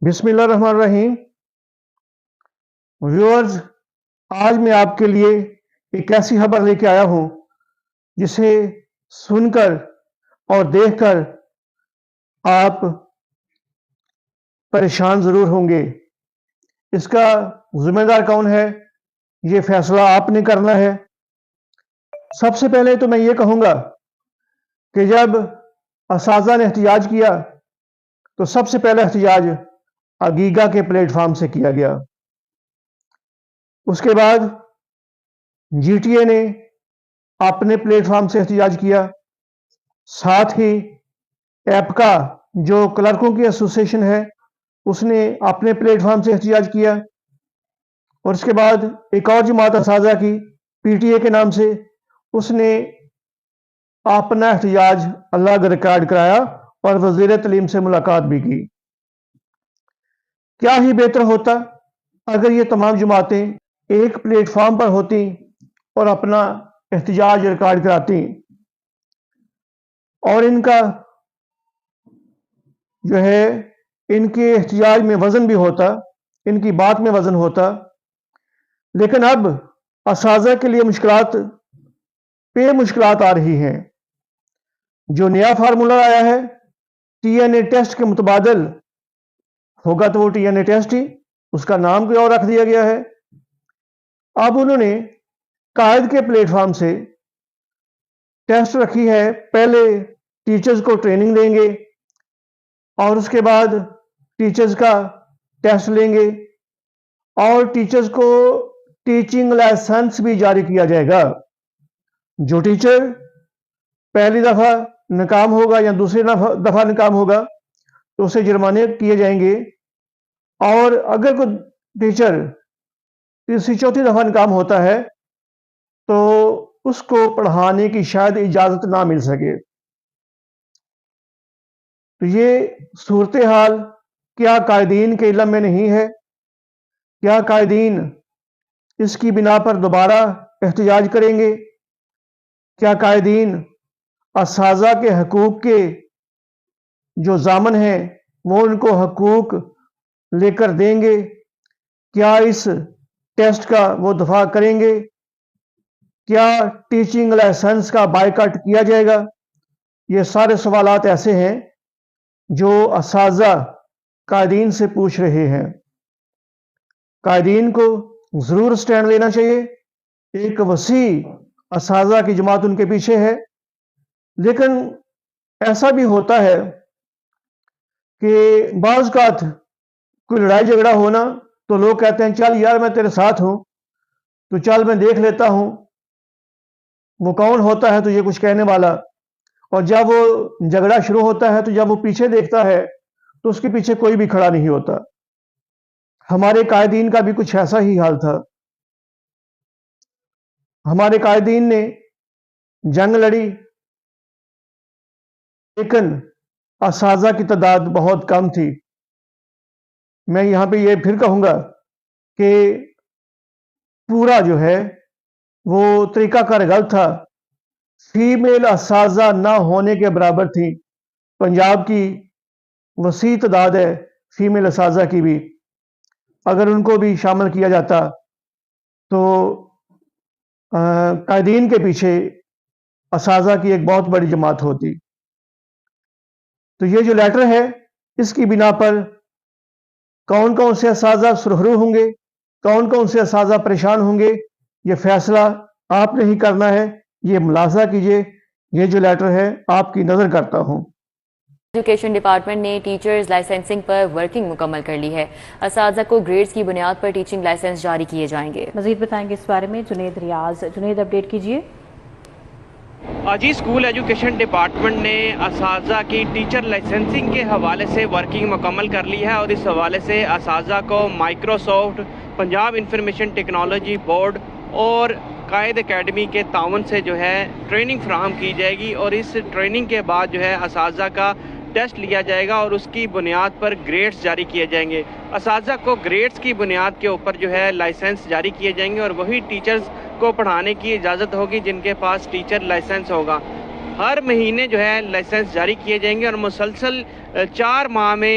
बिस्मिल्लाहिर्रहमानिर्रहीम। व्यूअर्स, आज मैं आपके लिए एक ऐसी खबर लेके आया हूं जिसे सुनकर और देखकर आप परेशान ज़रूर होंगे। इसका जिम्मेदार कौन है, ये फैसला आपने करना है। सबसे पहले तो मैं ये कहूँगा कि जब असाज़ा ने एहतजाज किया तो सबसे पहला एहतजाज अगीगा के प्लेटफार्म से किया गया। उसके बाद जीटीए ने अपने प्लेटफार्म से एहतजाज किया, साथ ही एपका जो क्लर्कों की एसोसिएशन है उसने अपने प्लेटफार्म से एहतजाज किया, और उसके बाद एक और जमात असाज़ा की पीटीए के नाम से उसने अपना एहतजाज अलग रिकॉर्ड कराया और वज़ीर तालीम से मुलाकात भी की। क्या ही बेहतर होता अगर ये तमाम जमातें एक प्लेटफार्म पर होती और अपना एहतजाज रिकॉर्ड कराती, और इनका जो है इनके एहतजाज में वज़न भी होता, इनकी बात में वज़न होता। लेकिन अब असाज़ा के लिए मुश्किलात पे मुश्किलात आ रही हैं। जो नया फार्मूला आया है टीएनए टेस्ट के मुतबादल होगा तो वो टीएनए टेस्ट ही, उसका नाम कोई और रख दिया गया है। अब उन्होंने कायद के प्लेटफार्म से टेस्ट रखी है। पहले टीचर्स को ट्रेनिंग देंगे और उसके बाद टीचर्स का टेस्ट लेंगे और टीचर्स को टीचिंग लाइसेंस भी जारी किया जाएगा। जो टीचर पहली दफ़ा नाकाम होगा या दूसरी दफ़ा नाकाम होगा तो उसे जुर्माने किए जाएंगे, और अगर कोई टीचर तीसरी चौथी दफ़ा नाकाम होता है तो उसको पढ़ाने की शायद इजाज़त ना मिल सके। तो ये सूरत हाल क्या कायदीन के इल्म में नहीं है? क्या कायदीन इसकी बिना पर दोबारा एहतजाज करेंगे? क्या कायदीन असाज़ा के हकूक़ के जो ज़ामन हैं वो उनको हकूक़ लेकर देंगे? क्या इस टेस्ट का वो दफा करेंगे? क्या टीचिंग लाइसेंस का बायकॉट किया जाएगा? ये सारे सवालात ऐसे हैं जो असाज़ा कायदीन से पूछ रहे हैं। कायदीन को ज़रूर स्टैंड लेना चाहिए। एक वसी असाज़ा की जमात उनके पीछे है, लेकिन ऐसा भी होता है कि बाज़ औक़ात कोई लड़ाई झगड़ा होना तो लोग कहते हैं चल यार मैं तेरे साथ हूं, तो चल मैं देख लेता हूं वो कौन होता है तुझे कुछ कहने वाला। और जब वो झगड़ा शुरू होता है तो जब वो पीछे देखता है तो उसके पीछे कोई भी खड़ा नहीं होता। हमारे कायदीन का भी कुछ ऐसा ही हाल था। हमारे कायदीन ने जंग लड़ी, लेकिन असाज़ा की तादाद बहुत कम थी। मैं यहां पे ये फिर कहूंगा कि पूरा जो है वो तरीकाकार गलत था। फीमेल असाज़ा ना होने के बराबर थी। पंजाब की वसी तादाद है फीमेल असाज़ा की भी, अगर उनको भी शामिल किया जाता तो कायदीन के पीछे असाज़ा की एक बहुत बड़ी जमात होती। तो ये जो लेटर है इसकी बिना पर कौन कौन से असाज़ा सुरखरू होंगे, कौन कौन से असाज़ा परेशान होंगे, ये फैसला आपने ही करना है। ये मुलाज़ा कीजिए, ये जो लेटर है आपकी नज़र करता हूँ। एजुकेशन डिपार्टमेंट ने टीचर्स लाइसेंसिंग पर वर्किंग मुकम्मल कर ली है। असाज़ा को ग्रेड्स की बुनियाद पर टीचिंग लाइसेंस जारी किए जाएंगे। मज़ीद बताएंगे इस बारे में जुनेद रियाज। जुनेद, अपडेट कीजिए। जी, स्कूल एजुकेशन डिपार्टमेंट ने असाज़ा की टीचर लाइसेंसिंग के हवाले से वर्किंग मुकम्मल कर ली है, और इस हवाले से असाज़ा को Microsoft, Punjab information technology board और कायद एकेडमी के ताउन से जो है ट्रेनिंग फराहम की जाएगी, और इस ट्रेनिंग के बाद जो है असाज़ा का टेस्ट लिया जाएगा और उसकी बुनियाद पर ग्रेड्स जारी किए जाएंगे। असाज़ा को ग्रेड्स की बुनियाद के ऊपर जो है लाइसेंस जारी किए जाएंगे, और वही टीचर्स को पढ़ाने की इजाज़त होगी जिनके पास टीचर लाइसेंस होगा। ہر مہینے جو ہے لائسنس جاری کیے جائیں گے اور مسلسل 4 ماہ میں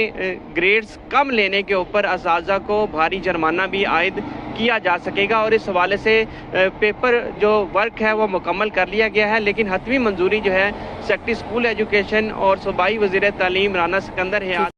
گریڈز کم لینے کے اوپر اساتذہ کو بھاری جرمانہ بھی عائد کیا جا سکے گا، اور اس حوالے سے پیپر جو ورک ہے وہ مکمل کر لیا گیا ہے، لیکن حتمی منظوری جو ہے سیکٹری اسکول ایجوکیشن اور صوبائی وزیر تعلیم رانا سکندر حیات